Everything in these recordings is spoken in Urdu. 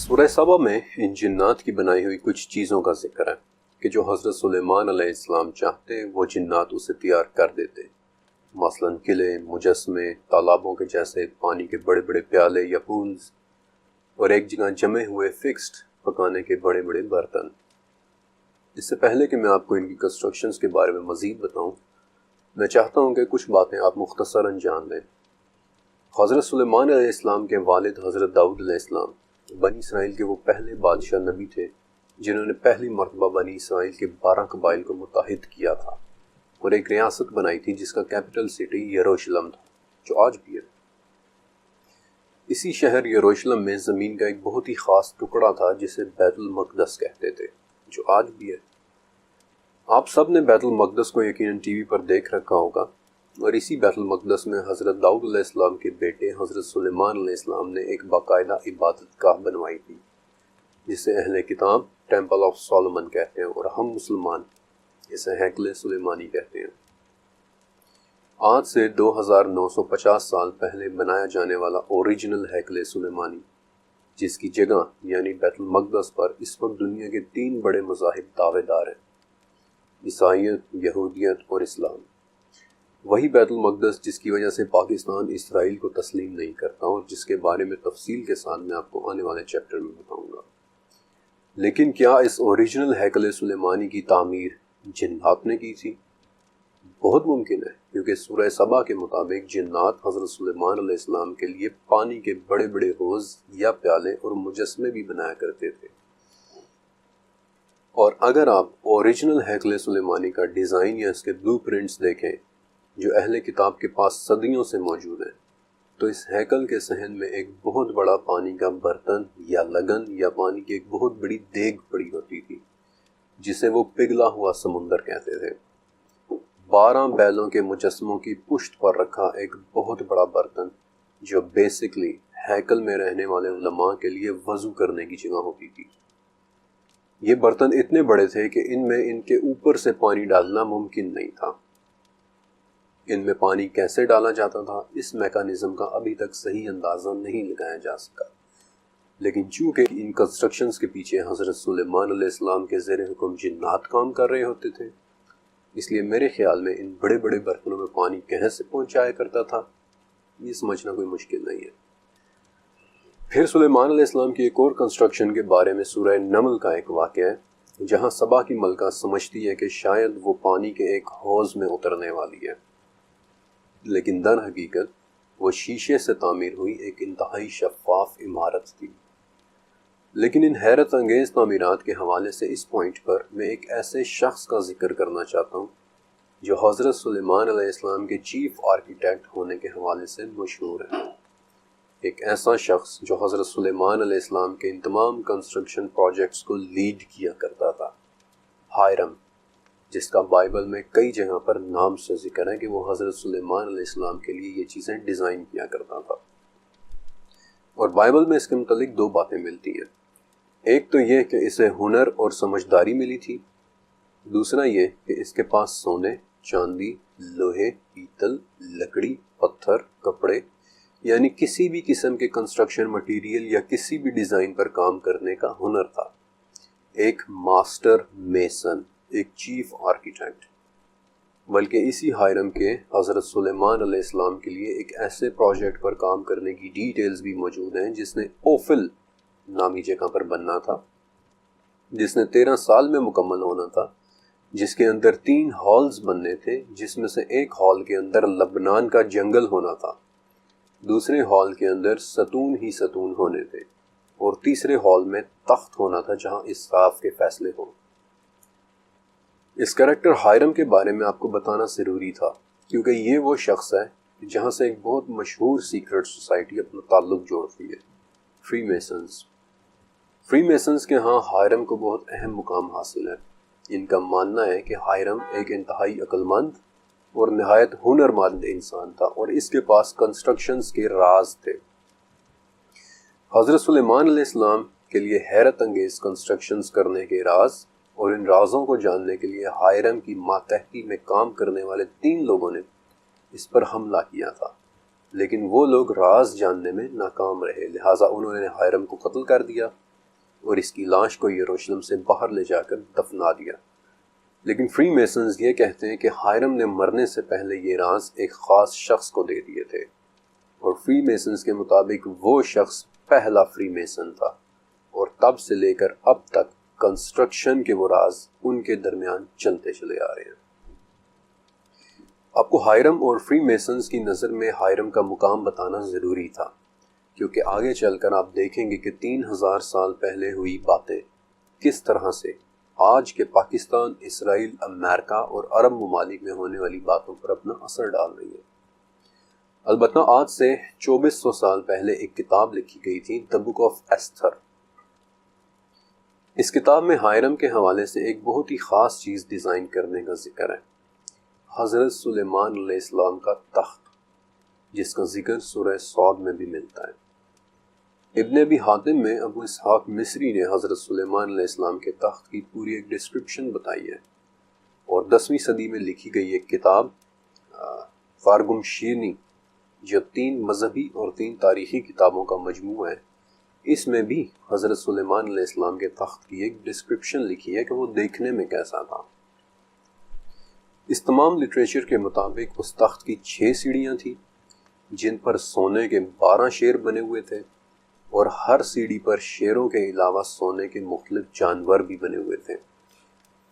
سورہ سبا میں ان جنات کی بنائی ہوئی کچھ چیزوں کا ذکر ہے کہ جو حضرت سلیمان علیہ السلام چاہتے وہ جنات اسے تیار کر دیتے، مثلاً قلعے، مجسمے، تالابوں کے جیسے پانی کے بڑے بڑے پیالے یا پولز، اور ایک جگہ جمے ہوئے فکسڈ پکانے کے بڑے بڑے برتن۔ اس سے پہلے کہ میں آپ کو ان کی کنسٹرکشنز کے بارے میں مزید بتاؤں، میں چاہتا ہوں کہ کچھ باتیں آپ مختصراً جان لیں۔ حضرت سلیمان علیہ السلام کے والد حضرت داؤد علیہ السلام بنی اسرائیل کے وہ پہلے بادشاہ نبی تھے جنہوں نے پہلی مرتبہ بنی اسرائیل کے 12 قبائل کو متحد کیا تھا اور ایک ریاست بنائی تھی جس کا کیپٹل سٹی یروشلم تھا، جو آج بھی ہے۔ اسی شہر یروشلم میں زمین کا ایک بہت ہی خاص ٹکڑا تھا جسے بیت المقدس کہتے تھے، جو آج بھی ہے۔ آپ سب نے بیت المقدس کو یقیناً ٹی وی پر دیکھ رکھا ہوگا، اور اسی بیت المقدس میں حضرت داؤد علیہ السلام کے بیٹے حضرت سلیمان علیہ السلام نے ایک باقاعدہ عبادت گاہ بنوائی تھی، جسے اہل کتاب ٹیمپل آف سولومن کہتے ہیں اور ہم مسلمان اسے ہیکل سلیمانی کہتے ہیں۔ آج سے 2950 سال پہلے بنایا جانے والا اوریجنل ہیکل سلیمانی، جس کی جگہ یعنی بیت المقدس پر اس وقت دنیا کے 3 بڑے مذاہب دعوے دار ہیں: عیسائیت، یہودیت اور اسلام۔ وہی بیت المقدس جس کی وجہ سے پاکستان اسرائیل کو تسلیم نہیں کرتا، اور جس کے بارے میں تفصیل کے ساتھ میں آپ کو آنے والے چیپٹر میں بتاؤں گا۔ لیکن کیا اس اوریجنل ہیکل سلیمانی کی تعمیر جنات نے کی تھی؟ بہت ممکن ہے، کیونکہ سورہ سبا کے مطابق جنات حضرت سلیمان علیہ السلام کے لیے پانی کے بڑے بڑے حوض یا پیالے اور مجسمے بھی بنایا کرتے تھے۔ اور اگر آپ اوریجنل ہیکل سلیمانی کا ڈیزائن یا اس کے بلو پرنٹس دیکھیں جو اہل کتاب کے پاس صدیوں سے موجود ہیں، تو اس ہیکل کے صحن میں ایک بہت بڑا پانی کا برتن یا لگن یا پانی کی ایک بہت بڑی دیگ پڑی ہوتی تھی، جسے وہ پگھلا ہوا سمندر کہتے تھے۔ 12 بیلوں کے مجسموں کی پشت پر رکھا ایک بہت بڑا برتن، جو بیسکلی ہیکل میں رہنے والے علماء کے لیے وضو کرنے کی جگہ ہوتی تھی۔ یہ برتن اتنے بڑے تھے کہ ان میں ان کے اوپر سے پانی ڈالنا ممکن نہیں تھا۔ ان میں پانی کیسے ڈالا جاتا تھا، اس میکانزم کا ابھی تک صحیح اندازہ نہیں لگایا جا سکا، لیکن چونکہ ان کنسٹرکشنز کے پیچھے حضرت سلیمان علیہ السلام کے زیر حکم جنات کام کر رہے ہوتے تھے، اس لیے میرے خیال میں ان بڑے بڑے برتنوں میں پانی کہاں سے پہنچایا کرتا تھا، یہ سمجھنا کوئی مشکل نہیں ہے۔ پھر سلیمان علیہ السلام کی ایک اور کنسٹرکشن کے بارے میں سورہ نمل کا ایک واقعہ ہے، جہاں سبا کی ملکہ سمجھتی ہے کہ شاید وہ پانی کے ایک حوض میں اترنے والی ہے، لیکن در حقیقت وہ شیشے سے تعمیر ہوئی ایک انتہائی شفاف عمارت تھی۔ لیکن ان حیرت انگیز تعمیرات کے حوالے سے اس پوائنٹ پر میں ایک ایسے شخص کا ذکر کرنا چاہتا ہوں جو حضرت سلیمان علیہ السلام کے چیف آرکیٹیکٹ ہونے کے حوالے سے مشہور ہے۔ ایک ایسا شخص جو حضرت سلیمان علیہ السلام کے ان تمام کنسٹرکشن پروجیکٹس کو لیڈ کیا کرتا تھا، ہائرم، جس کا بائبل میں کئی جگہ پر نام سے ذکر ہے کہ وہ حضرت سلیمان علیہ السلام کے لیے یہ چیزیں ڈیزائن کیا کرتا تھا۔ اور بائبل میں اس کے متعلق 2 باتیں ملتی ہیں۔ ایک تو یہ کہ اسے ہنر اور سمجھداری ملی تھی، دوسرا یہ کہ اس کے پاس سونے، چاندی، لوہے، پیتل، لکڑی، پتھر، کپڑے، یعنی کسی بھی قسم کے کنسٹرکشن مٹیریل یا کسی بھی ڈیزائن پر کام کرنے کا ہنر تھا۔ ایک ماسٹر میسن، ایک چیف آرکیٹیکٹ۔ بلکہ اسی ہائرم کے حضرت سلیمان علیہ السلام کے لیے ایک ایسے پروجیکٹ پر کام کرنے کی ڈیٹیلز بھی موجود ہیں جس نے اوفل نامی جگہ پر بننا تھا، جس نے 13 سال میں مکمل ہونا تھا، جس کے اندر 3 ہالز بننے تھے، جس میں سے ایک ہال کے اندر لبنان کا جنگل ہونا تھا، دوسرے ہال کے اندر ستون ہی ستون ہونے تھے، اور تیسرے ہال میں تخت ہونا تھا جہاں اسراف کے فیصلے ہوں۔ اس کریکٹر ہائرم کے بارے میں آپ کو بتانا ضروری تھا، کیونکہ یہ وہ شخص ہے جہاں سے ایک بہت مشہور سیکرٹ سوسائٹی اپنا تعلق جوڑتی ہے، فری میسنز۔ فری میسنز کے ہاں ہائرم کو بہت اہم مقام حاصل ہے۔ ان کا ماننا ہے کہ ہائرم ایک انتہائی عقل مند اور نہایت ہنر مند انسان تھا، اور اس کے پاس کنسٹرکشنز کے راز تھے۔ حضرت سلیمان علیہ السلام کے لیے حیرت انگیز کنسٹرکشنز کرنے کے راز اور ان رازوں کو جاننے کے لیے ہائرم کی ماتحتی میں کام کرنے والے 3 لوگوں نے اس پر حملہ کیا تھا، لیکن وہ لوگ راز جاننے میں ناکام رہے، لہٰذا انہوں نے ہائرم کو قتل کر دیا اور اس کی لاش کو یروشلم سے باہر لے جا کر دفنا دیا۔ لیکن فری میسنز یہ کہتے ہیں کہ ہائرم نے مرنے سے پہلے یہ راز ایک خاص شخص کو دے دیے تھے، اور فری میسنز کے مطابق وہ شخص پہلا فری میسن تھا، اور تب سے لے کر اب تک کنسٹرکشن کے وہ راز ان کے درمیان چلتے چلے آ رہے ہیں۔ آپ کو ہائرم اور فری میسنز کی نظر میں ہائرم کا مقام بتانا ضروری تھا، کیونکہ آگے چل کر آپ دیکھیں گے کہ 3000 سال پہلے ہوئی باتیں کس طرح سے آج کے پاکستان، اسرائیل، امریکہ اور عرب ممالک میں ہونے والی باتوں پر اپنا اثر ڈال رہی ہے۔ البتہ آج سے 2400 سال پہلے ایک کتاب لکھی گئی تھی، دی بک آف ایستھر۔ اس کتاب میں ہائرم کے حوالے سے ایک بہت ہی خاص چیز ڈیزائن کرنے کا ذکر ہے، حضرت سلیمان علیہ السلام کا تخت، جس کا ذکر سورہ صاد میں بھی ملتا ہے۔ ابن ابی حاتم میں ابو اسحاق مصری نے حضرت سلیمان علیہ السلام کے تخت کی پوری ایک ڈسکرپشن بتائی ہے، اور 10ویں صدی میں لکھی گئی ایک کتاب فارگم شیرنی، جو 3 مذہبی اور 3 تاریخی کتابوں کا مجموعہ ہے، اس میں بھی حضرت سلیمان علیہ السلام کے تخت کی ایک ڈسکرپشن لکھی ہے کہ وہ دیکھنے میں کیسا تھا۔ اس تمام لٹریچر کے مطابق اس تخت کی 6 سیڑھیاں تھیں، جن پر سونے کے 12 شیر بنے ہوئے تھے، اور ہر سیڑھی پر شیروں کے علاوہ سونے کے مختلف جانور بھی بنے ہوئے تھے۔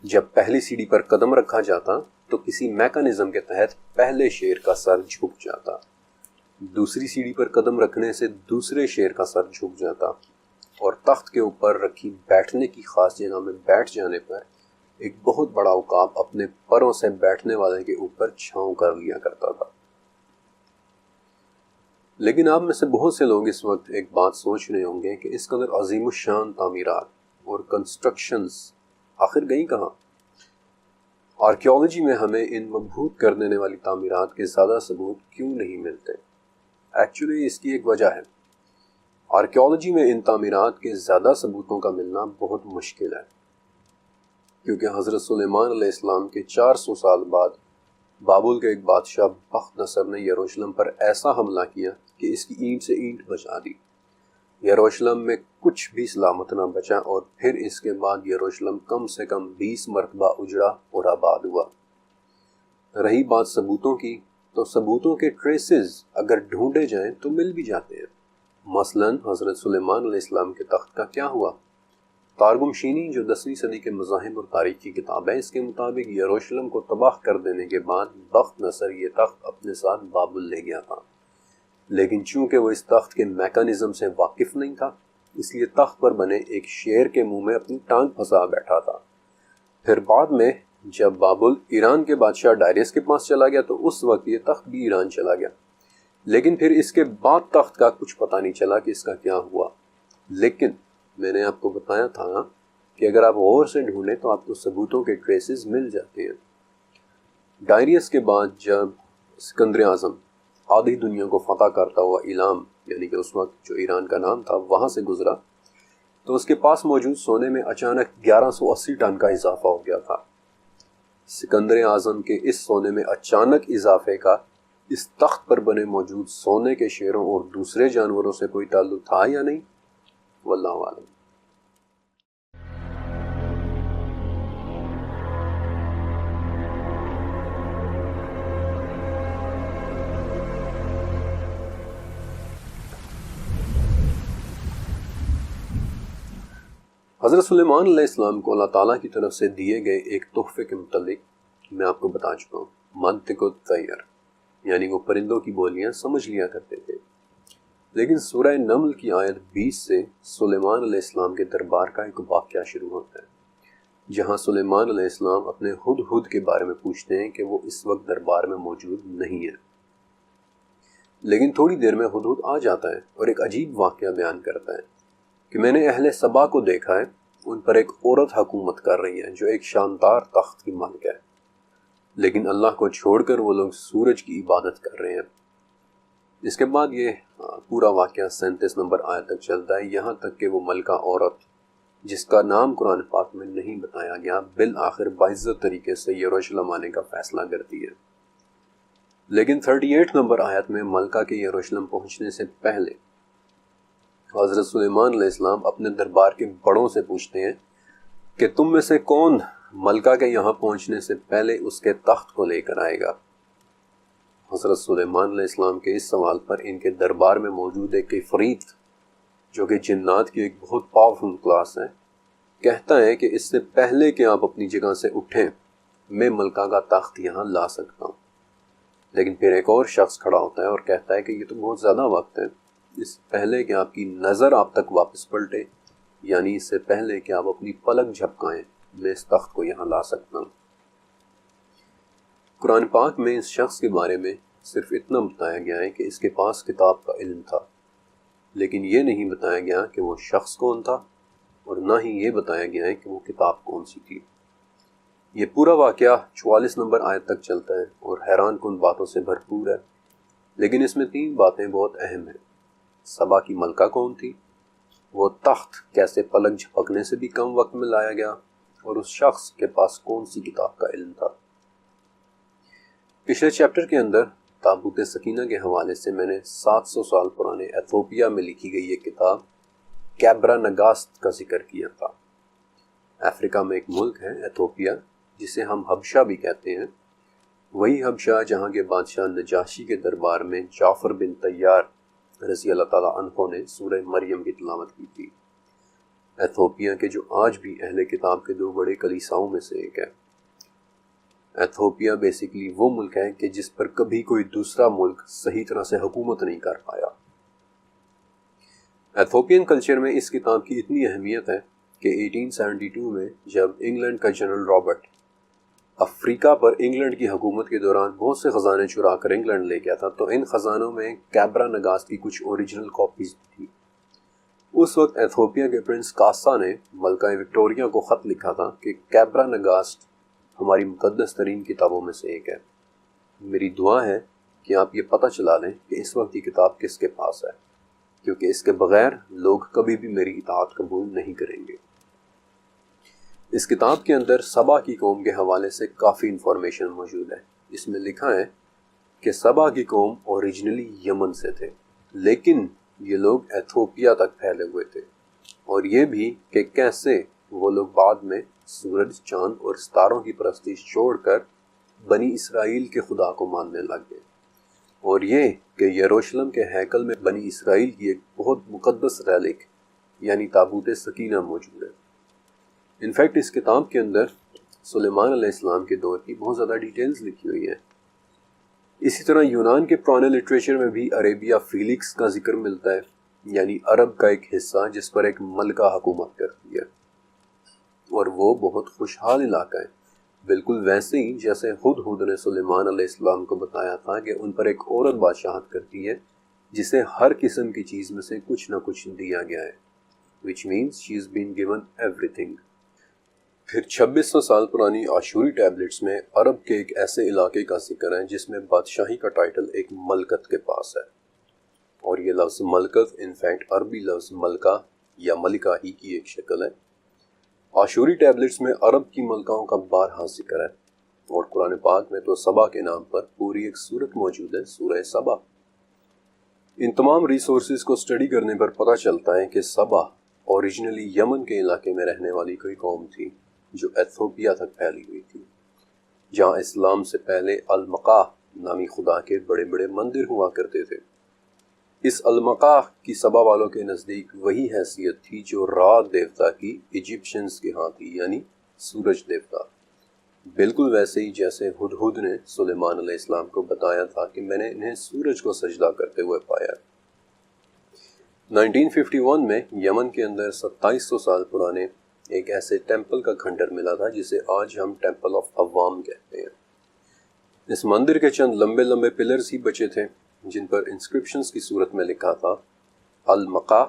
جب پہلی سیڑھی پر قدم رکھا جاتا تو کسی میکانزم کے تحت پہلے شیر کا سر جھک جاتا، دوسری سیڑھی پر قدم رکھنے سے دوسرے شیر کا سر جھک جاتا، اور تخت کے اوپر رکھی بیٹھنے کی خاص جگہ میں بیٹھ جانے پر ایک بہت بڑا عقاب اپنے پروں سے بیٹھنے والے کے اوپر چھاؤں کر لیا کرتا تھا۔ لیکن آپ میں سے بہت سے لوگ اس وقت ایک بات سوچ رہے ہوں گے کہ اس قدر عظیم الشان تعمیرات اور کنسٹرکشنز آخر گئی کہاں؟ آرکیالوجی میں ہمیں ان مبہوت کر دینے والی تعمیرات کے زیادہ ثبوت کیوں نہیں ملتے؟ ایکچولی اس کی ایک وجہ ہے۔ آرکیالوجی میں ان تعمیرات کے زیادہ ثبوتوں کا ملنا بہت مشکل ہے، کیونکہ حضرت سلیمان علیہ السلام کے 400 سال بعد بابل کے ایک بادشاہ بخت نصر نے یروشلم پر ایسا حملہ کیا کہ اس کی اینٹ سے اینٹ بچا دی۔ یروشلم میں کچھ بھی سلامت نہ بچا، اور پھر اس کے بعد یروشلم کم سے کم 20 مرتبہ اجڑا اور آباد ہوا۔ رہی بات ثبوتوں کی، تو ثبوتوں کے ٹریسز اگر ڈھونڈے جائیں تو مل بھی جاتے ہیں۔ مثلاً حضرت سلیمان علیہ السلام کے تخت کا کیا ہوا؟ تارگم شینی، جو 10ویں صدی کے مذاہب اور تاریخ کی کتاب ہے، اس کے مطابق یروشلم کو تباہ کر دینے کے بعد بخت نصر یہ تخت اپنے ساتھ بابل لے گیا تھا، لیکن چونکہ وہ اس تخت کے میکانزم سے واقف نہیں تھا، اس لیے تخت پر بنے ایک شیر کے منہ میں اپنی ٹانگ پھنسا بیٹھا تھا۔ پھر بعد میں جب بابل ایران کے بادشاہ ڈائریس کے پاس چلا گیا تو اس وقت یہ تخت بھی ایران چلا گیا، لیکن پھر اس کے بعد تخت کا کچھ پتہ نہیں چلا کہ اس کا کیا ہوا۔ لیکن میں نے آپ کو بتایا تھا کہ اگر آپ غور سے ڈھونڈیں تو آپ کو ثبوتوں کے ٹریسز مل جاتے ہیں۔ ڈائریس کے بعد جب سکندر اعظم آدھی دنیا کو فتح کرتا ہوا ایلام، یعنی کہ اس وقت جو ایران کا نام تھا، وہاں سے گزرا تو اس کے پاس موجود سونے میں اچانک 1180 ٹن کا اضافہ ہو گیا تھا۔ سکندر اعظم کے اس سونے میں اچانک اضافے کا اس تخت پر بنے موجود سونے کے شیروں اور دوسرے جانوروں سے کوئی تعلق تھا یا نہیں؟ واللہ عالم۔ حضرت سلیمان علیہ السلام کو اللہ تعالیٰ کی طرف سے دیے گئے ایک تحفے کے متعلق میں آپ کو بتا چکا ہوں، منطق الطیر، یعنی وہ پرندوں کی بولیاں سمجھ لیا کرتے تھے۔ لیکن سورہ نمل کی آیت 20 سے سلیمان علیہ السلام کے دربار کا ایک واقعہ شروع ہوتا ہے، جہاں سلیمان علیہ السلام اپنے ہدہد کے بارے میں پوچھتے ہیں کہ وہ اس وقت دربار میں موجود نہیں ہے۔ لیکن تھوڑی دیر میں ہدہد آ جاتا ہے اور ایک عجیب واقعہ بیان کرتا ہے کہ میں نے اہل سبا کو دیکھا ہے، ان پر ایک عورت حکومت کر رہی ہے جو ایک شاندار تخت کی مالک ہے، لیکن اللہ کو چھوڑ کر وہ لوگ سورج کی عبادت کر رہے ہیں۔ اس کے بعد یہ پورا واقعہ 37 نمبر آیت تک چلتا ہے، یہاں تک کہ وہ ملکہ عورت جس کا نام قرآن پاک میں نہیں بتایا گیا، بالآخر باعزت طریقے سے یروشلم آنے کا فیصلہ کرتی ہے۔ لیکن 38 نمبر آیت میں ملکہ کے یروشلم پہنچنے سے پہلے حضرت سلیمان علیہ السلام اپنے دربار کے بڑوں سے پوچھتے ہیں کہ تم میں سے کون ملکہ کے یہاں پہنچنے سے پہلے اس کے تخت کو لے کر آئے گا؟ حضرت سلیمان علیہ السلام کے اس سوال پر ان کے دربار میں موجود ایک عفریت، جو کہ جنات کی ایک بہت پاورفل کلاس ہے، کہتا ہے کہ اس سے پہلے کہ آپ اپنی جگہ سے اٹھیں میں ملکہ کا تخت یہاں لا سکتا ہوں۔ لیکن پھر ایک اور شخص کھڑا ہوتا ہے اور کہتا ہے کہ یہ تو بہت زیادہ وقت ہے، اس سے پہلے کہ آپ کی نظر آپ تک واپس پلٹے، یعنی اس سے پہلے کہ آپ اپنی پلک جھپکائیں، میں اس تخت کو یہاں لا سکتا ہوں۔ قرآن پاک میں اس شخص کے بارے میں صرف اتنا بتایا گیا ہے کہ اس کے پاس کتاب کا علم تھا، لیکن یہ نہیں بتایا گیا کہ وہ شخص کون تھا، اور نہ ہی یہ بتایا گیا ہے کہ وہ کتاب کون سی تھی۔ یہ پورا واقعہ 44 نمبر آیت تک چلتا ہے اور حیران کن باتوں سے بھرپور ہے، لیکن اس میں 3 باتیں بہت اہم ہیں۔ سبا کی ملکہ کون تھی، وہ تخت کیسے پلک جھپکنے سے بھی کم وقت میں لایا گیا، اور اس شخص کے پاس کون سی کتاب کا علم تھا۔ پچھلے چیپٹر کے اندر تابوت سکینہ کے حوالے سے میں نے 700 سال پرانے ایتھوپیا میں لکھی گئی ایک کتاب کیبرا نگاست کا ذکر کیا تھا۔ افریقہ میں ایک ملک ہے ایتھوپیا، جسے ہم حبشہ بھی کہتے ہیں، وہی حبشہ جہاں کے بادشاہ نجاشی کے دربار میں جعفر بن طیار رضی اللہ تعالیٰ عنہ نے سورہ مریم کی تلاوت کی تھی۔ ایتھوپیا کے جو آج بھی اہل کتاب کے 2 بڑے کلیساؤں میں سے ایک ہے۔ ایتھوپیا بیسیکلی وہ ملک ہے کہ جس پر کبھی کوئی دوسرا ملک صحیح طرح سے حکومت نہیں کر پایا۔ ایتھوپین کلچر میں اس کتاب کی اتنی اہمیت ہے کہ 1872 میں جب انگلینڈ کا جنرل رابرٹ افریقہ پر انگلینڈ کی حکومت کے دوران بہت سے خزانے چرا کر انگلینڈ لے گیا تھا، تو ان خزانوں میں کیبرا نگاست کی کچھ اوریجنل کاپیز تھی۔ اس وقت ایتھوپیا کے پرنس کاسا نے ملکہ وکٹوریہ کو خط لکھا تھا کہ کیبرا نگاست ہماری مقدس ترین کتابوں میں سے ایک ہے، میری دعا ہے کہ آپ یہ پتہ چلا لیں کہ اس وقت یہ کتاب کس کے پاس ہے، کیونکہ اس کے بغیر لوگ کبھی بھی میری اطاعت قبول نہیں کریں گے۔ اس کتاب کے اندر سبا کی قوم کے حوالے سے کافی انفارمیشن موجود ہے۔ اس میں لکھا ہے کہ سبا کی قوم اوریجنلی یمن سے تھے، لیکن یہ لوگ ایتھوپیا تک پھیلے ہوئے تھے، اور یہ بھی کہ کیسے وہ لوگ بعد میں سورج، چاند اور ستاروں کی پرستش چھوڑ کر بنی اسرائیل کے خدا کو ماننے لگ گئے، اور یہ کہ یروشلم کے ہیکل میں بنی اسرائیل کی ایک بہت مقدس ریلک یعنی تابوت سکینہ موجود ہے۔ انفیکٹ اس کتاب کے اندر سلیمان علیہ السلام کے دور کی بہت زیادہ ڈیٹیلز لکھی ہوئی ہیں۔ اسی طرح یونان کے پرانے لٹریچر میں بھی عربیہ فیلکس کا ذکر ملتا ہے، یعنی عرب کا ایک حصہ جس پر ایک ملکہ حکومت کرتی ہے، اور وہ بہت خوشحال علاقہ ہے، بالکل ویسے ہی جیسے ہدہد نے سلیمان علیہ السلام کو بتایا تھا کہ ان پر ایک عورت بادشاہت کرتی ہے جسے ہر قسم کی چیز میں سے کچھ نہ کچھ دیا گیا ہے، which means she is being given everything۔ پھر 2600 سال پرانی آشوری ٹیبلٹس میں عرب کے ایک ایسے علاقے کا ذکر ہے جس میں بادشاہی کا ٹائٹل ایک ملکت کے پاس ہے، اور یہ لفظ ملکت انفیکٹ عربی لفظ ملکہ یا ملکہ ہی کی ایک شکل ہے۔ آشوری ٹیبلٹس میں عرب کی ملکاؤں کا بارہا ذکر ہے، اور قرآن پاک میں تو سبا کے نام پر پوری ایک سورت موجود ہے، سورہ سبا۔ ان تمام ریسورسز کو اسٹڈی کرنے پر پتہ چلتا ہے کہ سبا اوریجنلی یمن کے علاقے میں رہنے والی کوئی قوم تھی جو ایتھوپیا تک پھیلی ہوئی تھی، جہاں اسلام سے پہلے المقاہ نامی خدا کے بڑے بڑے مندر ہوا کرتے تھے۔ اس المقاہ کی سبا والوں کے نزدیک وہی حیثیت تھی جو رات دیوتا کی ایجپشنز کے ہاں تھی، یعنی سورج دیوتا، بالکل ویسے ہی جیسے ہدہد نے سلیمان علیہ السلام کو بتایا تھا کہ میں نے انہیں سورج کو سجدہ کرتے ہوئے پایا۔ 1951 میں یمن کے اندر 2700 سال پرانے ایک ایسے ٹیمپل کا کھنڈر ملا تھا جسے آج ہم ٹیمپل آف عوام کہتے ہیں۔ اس مندر کے چند لمبے لمبے پلرز ہی بچے تھے جن پر انسکرپشنز کی صورت میں لکھا تھا المقا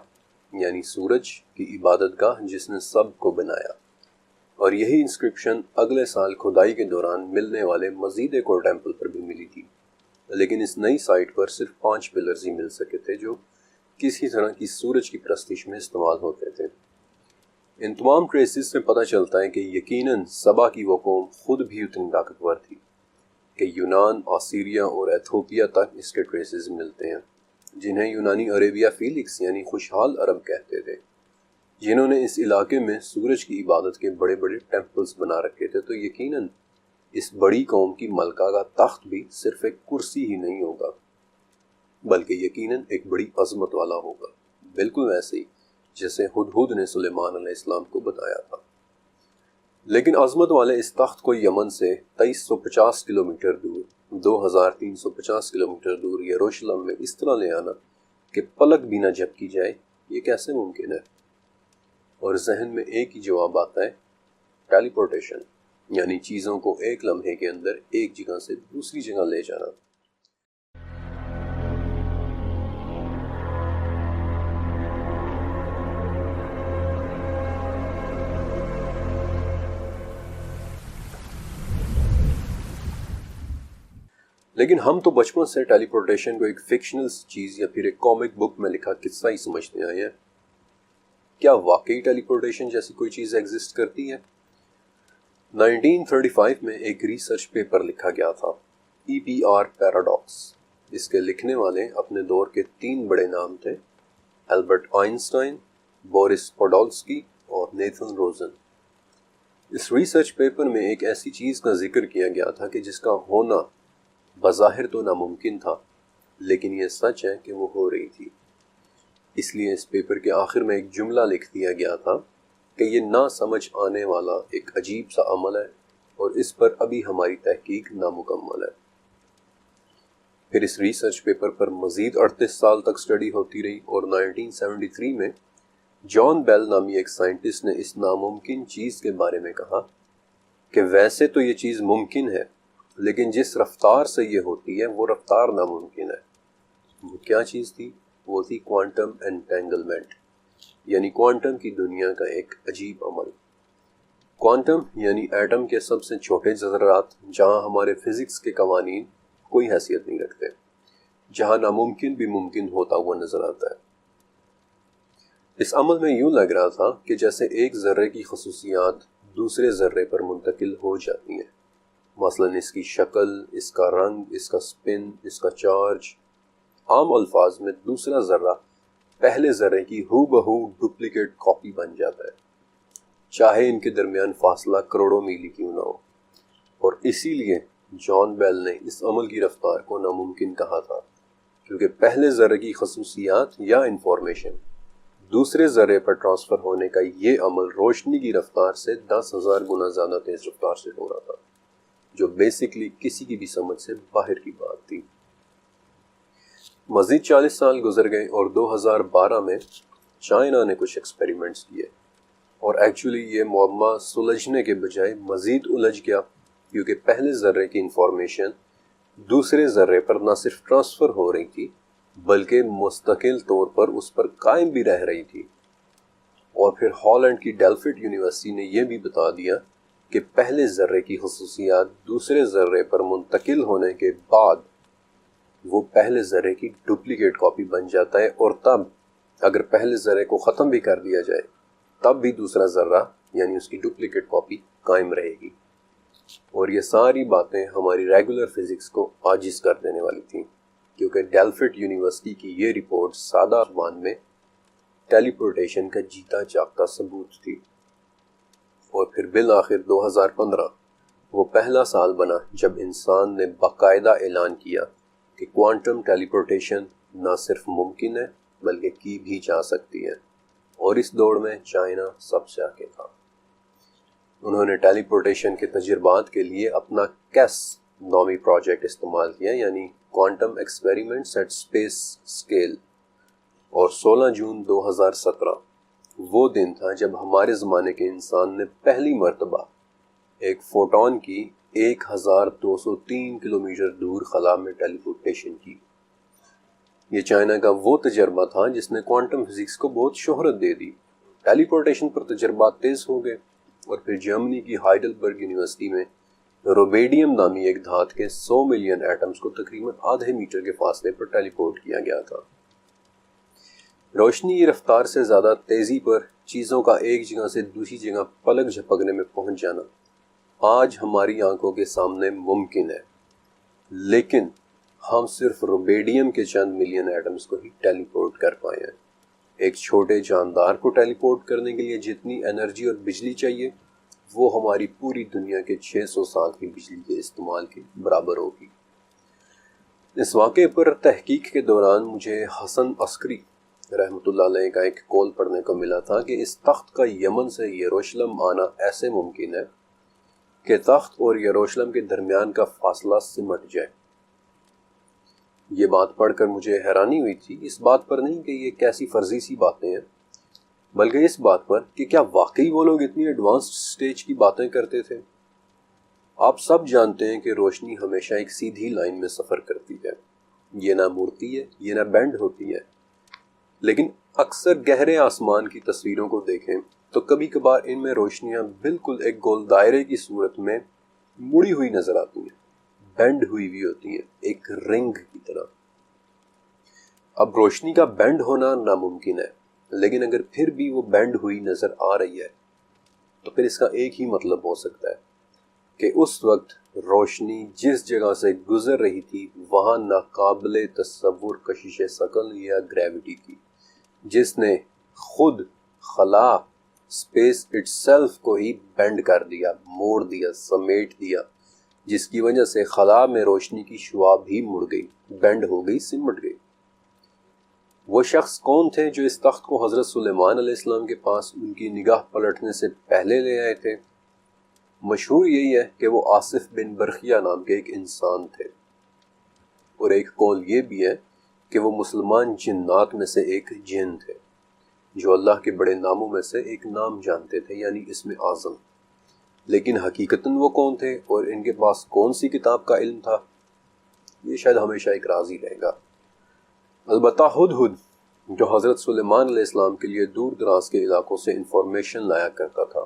یعنی سورج کی عبادت گاہ جس نے سب کو بنایا، اور یہی انسکرپشن اگلے سال کھدائی کے دوران ملنے والے مزید ایک اور ٹیمپل پر بھی ملی تھی، لیکن اس نئی سائٹ پر صرف 5 پلرز ہی مل سکے تھے جو کسی طرح کی سورج کی پرستش میں استعمال ہوتے تھے۔ ان تمام ٹریسز سے پتہ چلتا ہے کہ یقیناً سبا کی وہ قوم خود بھی اتنی طاقتور تھی کہ یونان، آسیریا اور ایتھوپیا تک اس کے ٹریسز ملتے ہیں۔ جنہیں یونانی عربیہ فیلکس یعنی خوشحال عرب کہتے تھے، جنہوں نے اس علاقے میں سورج کی عبادت کے بڑے بڑے ٹیمپلز بنا رکھے تھے، تو یقیناً اس بڑی قوم کی ملکہ کا تخت بھی صرف ایک کرسی ہی نہیں ہوگا، بلکہ یقیناً ایک بڑی عظمت والا ہوگا، بالکل ویسے ہی جیسے ہدہد نے سلیمان علیہ السلام کو بتایا تھا۔ لیکن عظمت والے اس تخت کو یمن سے 2350 کلومیٹر دور، 2350 کلومیٹر دور یروشلم میں اس طرح لے آنا کہ پلک بھی نہ جھپکی جائے، یہ کیسے ممکن ہے؟ اور ذہن میں ایک ہی جواب آتا ہے، ٹیلی پورٹیشن، یعنی چیزوں کو ایک لمحے کے اندر ایک جگہ سے دوسری جگہ لے جانا۔ لیکن ہم تو بچپن سے ٹیلی پورٹیشن کو ایک فکشنل چیز یا پھر ایک کامک بک میں لکھا قصہ ہی سمجھتے آئے ہیں۔ کیا واقعی ٹیلی پورٹیشن جیسی کوئی چیز ایگزسٹ کرتی ہے؟ 1935 میں ایک ریسرچ پیپر لکھا گیا تھا، EPR پیراڈاکس۔ اس کے لکھنے والے اپنے دور کے 3 بڑے نام تھے، البرٹ آئنسٹائن، بورس پوڈولسکی اور نیتھن روزن۔ اس ریسرچ پیپر میں ایک ایسی چیز کا ذکر کیا گیا تھا کہ جس کا ہونا بظاہر تو ناممکن تھا، لیکن یہ سچ ہے کہ وہ ہو رہی تھی۔ اس لیے اس پیپر کے آخر میں ایک جملہ لکھ دیا گیا تھا کہ یہ نہ سمجھ آنے والا ایک عجیب سا عمل ہے اور اس پر ابھی ہماری تحقیق نامکمل ہے۔ پھر اس ریسرچ پیپر پر مزید 38 سال تک سٹڈی ہوتی رہی اور 1973 میں جان بیل نامی ایک سائنٹسٹ نے اس ناممکن چیز کے بارے میں کہا کہ ویسے تو یہ چیز ممکن ہے، لیکن جس رفتار سے یہ ہوتی ہے وہ رفتار ناممکن ہے۔ وہ کیا چیز تھی؟ وہ تھی کوانٹم انٹینگلمنٹ، یعنی کوانٹم کی دنیا کا ایک عجیب عمل۔ کوانٹم یعنی ایٹم کے سب سے چھوٹے ذرات، جہاں ہمارے فزکس کے قوانین کوئی حیثیت نہیں رکھتے، جہاں ناممکن بھی ممکن ہوتا ہوا نظر آتا ہے۔ اس عمل میں یوں لگ رہا تھا کہ جیسے ایک ذرے کی خصوصیات دوسرے ذرے پر منتقل ہو جاتی ہیں، مثلا اس کی شکل، اس کا رنگ، اس کا سپن، اس کا چارج۔ عام الفاظ میں دوسرا ذرہ پہلے ذرے کی ہو بہو ڈپلیکیٹ کاپی بن جاتا ہے، چاہے ان کے درمیان فاصلہ کروڑوں میل کیوں نہ ہو۔ اور اسی لیے جان بیل نے اس عمل کی رفتار کو ناممکن کہا تھا، کیونکہ پہلے ذرے کی خصوصیات یا انفارمیشن دوسرے ذرے پر ٹرانسفر ہونے کا یہ عمل روشنی کی رفتار سے 10,000 گنا زیادہ تیز رفتار سے ہو رہا تھا، جو بیسکلی کسی کی بھی سمجھ سے باہر کی بات تھی۔ مزید 40 سال گزر گئے اور 2012 میں چائنا نے کچھ ایکسپیریمنٹس کیے، اور ایکچولی یہ معمہ سلجھنے کے بجائے مزید الجھ گیا، کیونکہ پہلے ذرے کی انفارمیشن دوسرے ذرے پر نہ صرف ٹرانسفر ہو رہی تھی بلکہ مستقل طور پر اس پر قائم بھی رہ رہی تھی۔ اور پھر ہالینڈ کی ڈیلفٹ یونیورسٹی نے یہ بھی بتا دیا کہ پہلے ذرے کی خصوصیات دوسرے ذرے پر منتقل ہونے کے بعد وہ پہلے ذرے کی ڈپلیکیٹ کاپی بن جاتا ہے، اور تب اگر پہلے ذرے کو ختم بھی کر دیا جائے تب بھی دوسرا ذرہ یعنی اس کی ڈپلیکیٹ کاپی قائم رہے گی۔ اور یہ ساری باتیں ہماری ریگولر فزکس کو عاجز کر دینے والی تھیں، کیونکہ ڈیلفٹ یونیورسٹی کی یہ رپورٹ سادہ زبان میں ٹیلی پورٹیشن کا جیتا جاگتا ثبوت تھی۔ اور پھر بالآخر 2015 وہ پہلا سال بنا جب انسان نے باقاعدہ اعلان کیا کہ کوانٹم ٹیلی پورٹیشن نہ صرف ممکن ہے بلکہ کی بھی جا سکتی ہے، اور اس دوڑ میں چائنا سب سے آگے تھا۔ انہوں نے ٹیلی پورٹیشن کے تجربات کے لیے اپنا کیس نامی پروجیکٹ استعمال کیا، یعنی quantum experiments at space scale, اور 16 جون 2017 وہ دن تھا جب ہمارے زمانے کے انسان نے پہلی مرتبہ ایک فوٹون کی 1203 کلومیٹر دور خلا میں ٹیلی پورٹیشن کی۔ یہ چائنا کا وہ تجربہ تھا جس نے کوانٹم فزکس کو بہت شہرت دے دی۔ ٹیلی پورٹیشن پر تجربات تیز ہو گئے، اور پھر جرمنی کی ہائیڈلبرگ یونیورسٹی میں روبیڈیم نامی ایک دھات کے 100 ملین ایٹمز کو تقریباً آدھے میٹر کے فاصلے پر ٹیلی پورٹ کیا گیا تھا۔ روشنی کی رفتار سے زیادہ تیزی پر چیزوں کا ایک جگہ سے دوسری جگہ پلک جھپکنے میں پہنچ جانا آج ہماری آنکھوں کے سامنے ممکن ہے، لیکن ہم صرف روبیڈیم کے چند ملین ایٹمز کو ہی ٹیلی پورٹ کر پائے ہیں۔ ایک چھوٹے جاندار کو ٹیلی پورٹ کرنے کے لیے جتنی انرجی اور بجلی چاہیے وہ ہماری پوری دنیا کے 600 سال کی بجلی کے استعمال کے برابر ہوگی۔ اس واقعے پر تحقیق کے دوران مجھے حسن عسکری رحمۃ اللہ علیہ کا ایک قول پڑھنے کو ملا تھا کہ اس تخت کا یمن سے یروشلم آنا ایسے ممکن ہے کہ تخت اور یروشلم کے درمیان کا فاصلہ سمٹ جائے۔ یہ بات پڑھ کر مجھے حیرانی ہوئی تھی، اس بات پر نہیں کہ یہ کیسی فرضی سی باتیں ہیں، بلکہ اس بات پر کہ کیا واقعی وہ لوگ اتنی ایڈوانسڈ سٹیج کی باتیں کرتے تھے۔ آپ سب جانتے ہیں کہ روشنی ہمیشہ ایک سیدھی لائن میں سفر کرتی ہے، یہ نہ مڑتی ہے، یہ نہ بینڈ ہوتی ہے، لیکن اکثر گہرے آسمان کی تصویروں کو دیکھیں تو کبھی کبھار ان میں روشنیاں بالکل ایک گول دائرے کی صورت میں مڑی ہوئی نظر آتی ہیں، بینڈ ہوئی بھی ہوتی ہیں، ایک رنگ کی طرح۔ اب روشنی کا بینڈ ہونا ناممکن ہے، لیکن اگر پھر بھی وہ بینڈ ہوئی نظر آ رہی ہے تو پھر اس کا ایک ہی مطلب ہو سکتا ہے کہ اس وقت روشنی جس جگہ سے گزر رہی تھی وہاں ناقابل تصور کشش ثقل یا گریوٹی تھی، جس نے خود خلا اسپیس اٹسیلف کو ہی بینڈ کر دیا، موڑ دیا، سمیٹ دیا، جس کی وجہ سے خلا میں روشنی کی شعاع بھی مڑ گئی، بینڈ ہو گئی، سمٹ گئی۔ وہ شخص کون تھے جو اس تخت کو حضرت سلیمان علیہ السلام کے پاس ان کی نگاہ پلٹنے سے پہلے لے آئے تھے؟ مشہور یہی ہے کہ وہ آصف بن برخیہ نام کے ایک انسان تھے، اور ایک قول یہ بھی ہے کہ وہ مسلمان جنات میں سے ایک جن تھے جو اللہ کے بڑے ناموں میں سے ایک نام جانتے تھے، یعنی اسم اعظم۔ لیکن حقیقتاً وہ کون تھے اور ان کے پاس کون سی کتاب کا علم تھا، یہ شاید ہمیشہ ایک راز ہی رہے گا۔ البتہ ہدہد جو حضرت سلیمان علیہ السلام کے لیے دور دراز کے علاقوں سے انفارمیشن لایا کرتا تھا،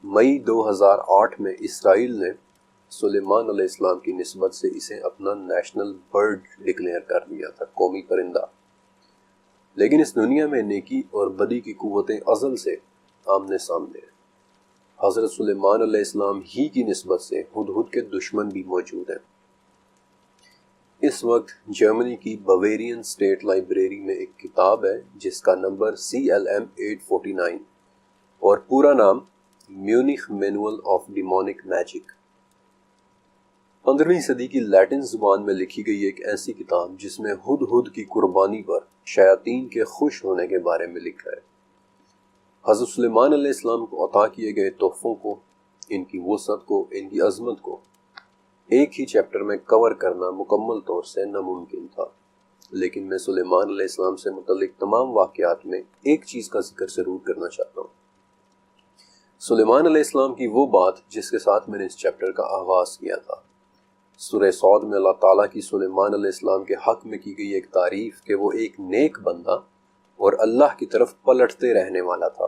مئی 2008 میں اسرائیل نے سلیمان علیہ السلام کی نسبت سے اسے اپنا نیشنل برڈ ڈکلیئر کر دیا تھا، قومی پرندہ۔ لیکن اس دنیا میں نیکی اور بدی کی قوتیں ازل سے آمنے سامنے ہیں۔ حضرت سلیمان علیہ السلام ہی کی نسبت سے ہدہد کے دشمن بھی موجود ہیں۔ اس وقت جرمنی کی بویرین اسٹیٹ لائبریری میں ایک کتاب ہے جس کا نمبر CLM 849 اور پورا نام Munich manual of demonic magic. 15ویں صدی کی لیٹن زبان میں لکھی گئی ایک ایسی کتاب جس میں ہدہد کی قربانی پر شیاطین کے خوش ہونے کے بارے میں لکھا ہے۔ حضرت سلیمان علیہ السلام کو عطا کیے گئے تحفوں کو، ان کی وسعت کو، ان کی عظمت کو ایک ہی چیپٹر میں کور کرنا مکمل طور سے ناممکن تھا، لیکن میں سلیمان علیہ السلام سے متعلق تمام واقعات میں ایک چیز کا ذکر ضرور کرنا چاہتا ہوں۔ سلیمان علیہ السلام کی وہ بات جس کے ساتھ میں نے اس چیپٹر کا آغاز کیا تھا۔ سورہ صاد میں اللہ تعالیٰ کی سلیمان علیہ السلام کے حق میں کی گئی ایک تعریف کہ وہ ایک نیک بندہ اور اللہ کی طرف پلٹتے رہنے والا تھا۔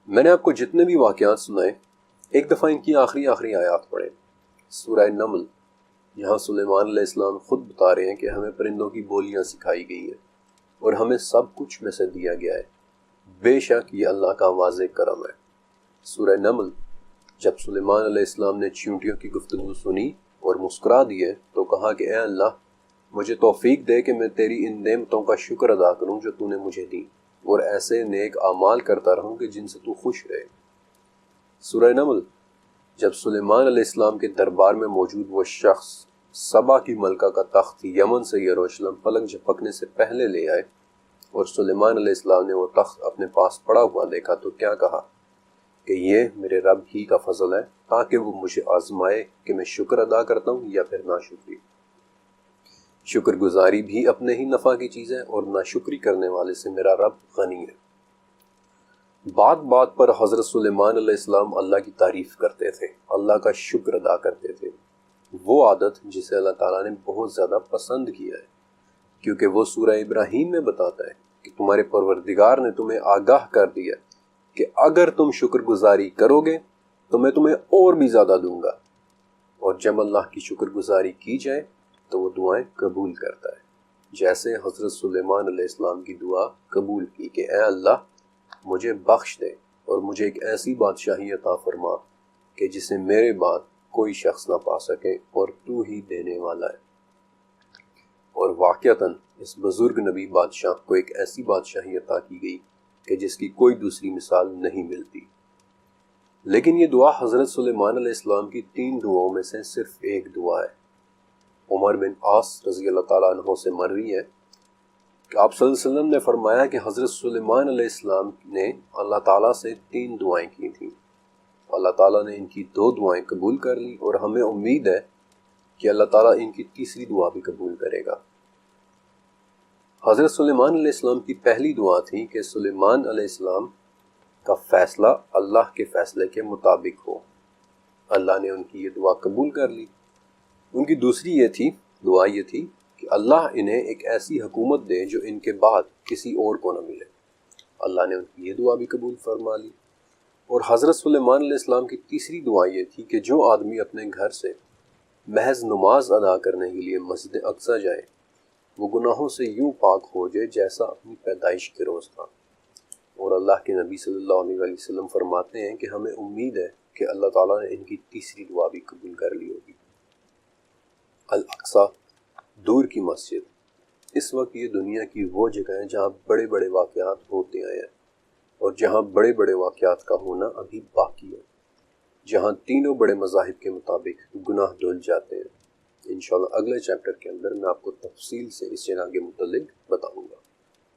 میں نے آپ کو جتنے بھی واقعات سنائے، ایک دفعہ ان کی آخری آیات پڑھیں۔ سورہ نمل، یہاں سلیمان علیہ السلام خود بتا رہے ہیں کہ ہمیں پرندوں کی بولیاں سکھائی گئی ہیں اور ہمیں سب کچھ میں سے دیا گیا ہے، بے شک یہ اللہ کا واضح کرم ہے۔ سورہ نمل، جب سلیمان علیہ السلام نے چیونٹیوں کی گفتگو سنی اور مسکرا دیے تو کہا کہ اے اللہ، مجھے توفیق دے کہ میں تیری ان نعمتوں کا شکر ادا کروں جو تو نے مجھے دی، اور ایسے نیک اعمال کرتا رہوں کہ جن سے تو خوش رہے۔ سورہ نمل، جب سلیمان علیہ السلام کے دربار میں موجود وہ شخص سبا کی ملکہ کا تخت یمن سے یروشلم پلک جھپکنے سے پہلے لے آئے اور سلیمان علیہ السلام نے وہ تخت اپنے پاس پڑا ہوا دیکھا تو کیا کہا کہ یہ میرے رب ہی کا فضل ہے تاکہ وہ مجھے آزمائے کہ میں شکر ادا کرتا ہوں یا پھر ناشکری۔ شکر گزاری بھی اپنے ہی نفع کی چیز ہے اور ناشکری کرنے والے سے میرا رب غنی ہے۔ بات بات پر حضرت سلیمان علیہ السلام اللہ کی تعریف کرتے تھے، اللہ کا شکر ادا کرتے تھے، وہ عادت جسے اللہ تعالیٰ نے بہت زیادہ پسند کیا ہے، کیونکہ وہ سورہ ابراہیم میں بتاتا ہے کہ تمہارے پروردگار نے تمہیں آگاہ کر دیا کہ اگر تم شکر گزاری کرو گے تو میں تمہیں اور بھی زیادہ دوں گا، اور جب اللہ کی شکر گزاری کی جائے تو وہ دعائیں قبول کرتا ہے، جیسے حضرت سلیمان علیہ السلام کی دعا قبول کی کہ اے اللہ مجھے بخش دے اور مجھے ایک ایسی بادشاہی عطا فرما کہ جسے میرے بعد کوئی شخص نہ پا سکے اور تو ہی دینے والا ہے۔ اور واقعتاً اس بزرگ نبی بادشاہ کو ایک ایسی بادشاہی عطا کی گئی کہ جس کی کوئی دوسری مثال نہیں ملتی۔ لیکن یہ دعا حضرت سلیمان علیہ السلام کی 3 دعاؤں میں سے صرف ایک دعا ہے۔ عمر بن عاص رضی اللہ تعالیٰ عنہ سے مروی ہے کہ آپ صلی اللہ علیہ وسلم نے فرمایا کہ حضرت سلیمان علیہ السلام نے اللہ تعالیٰ سے 3 دعائیں کی تھیں۔ اللہ تعالیٰ نے ان کی 2 دعائیں قبول کر لی اور ہمیں امید ہے کہ اللہ تعالیٰ ان کی تیسری دعا بھی قبول کرے گا۔ حضرت سلیمان علیہ السلام کی پہلی دعا تھی کہ سلیمان علیہ السلام کا فیصلہ اللہ کے فیصلے کے مطابق ہو۔ اللہ نے ان کی یہ دعا قبول کر لی۔ ان کی دوسری دعا یہ تھی کہ اللہ انہیں ایک ایسی حکومت دے جو ان کے بعد کسی اور کو نہ ملے۔ اللہ نے ان کی یہ دعا بھی قبول فرما لی۔ اور حضرت سلیمان علیہ السلام کی تیسری دعا یہ تھی کہ جو آدمی اپنے گھر سے محض نماز ادا کرنے کے لیے مسجد اقصی جائے وہ گناہوں سے یوں پاک ہو جائے جیسا اپنی پیدائش کے روز تھا۔ اور اللہ کے نبی صلی اللہ علیہ وسلم فرماتے ہیں کہ ہمیں امید ہے کہ اللہ تعالیٰ نے ان کی تیسری دعا بھی قبول کر لی ہوگی۔ الاقصی، دور کی مسجد، اس وقت یہ دنیا کی وہ جگہ ہے جہاں بڑے بڑے واقعات ہوتے آئے ہیں اور جہاں بڑے بڑے واقعات کا ہونا ابھی باقی ہے، جہاں تینوں بڑے مذاہب کے مطابق گناہ دھل جاتے ہیں۔ انشاءاللہ اگلے چیپٹر کے اندر میں آپ کو تفصیل سے اس جگہ کے متعلق بتاؤں گا۔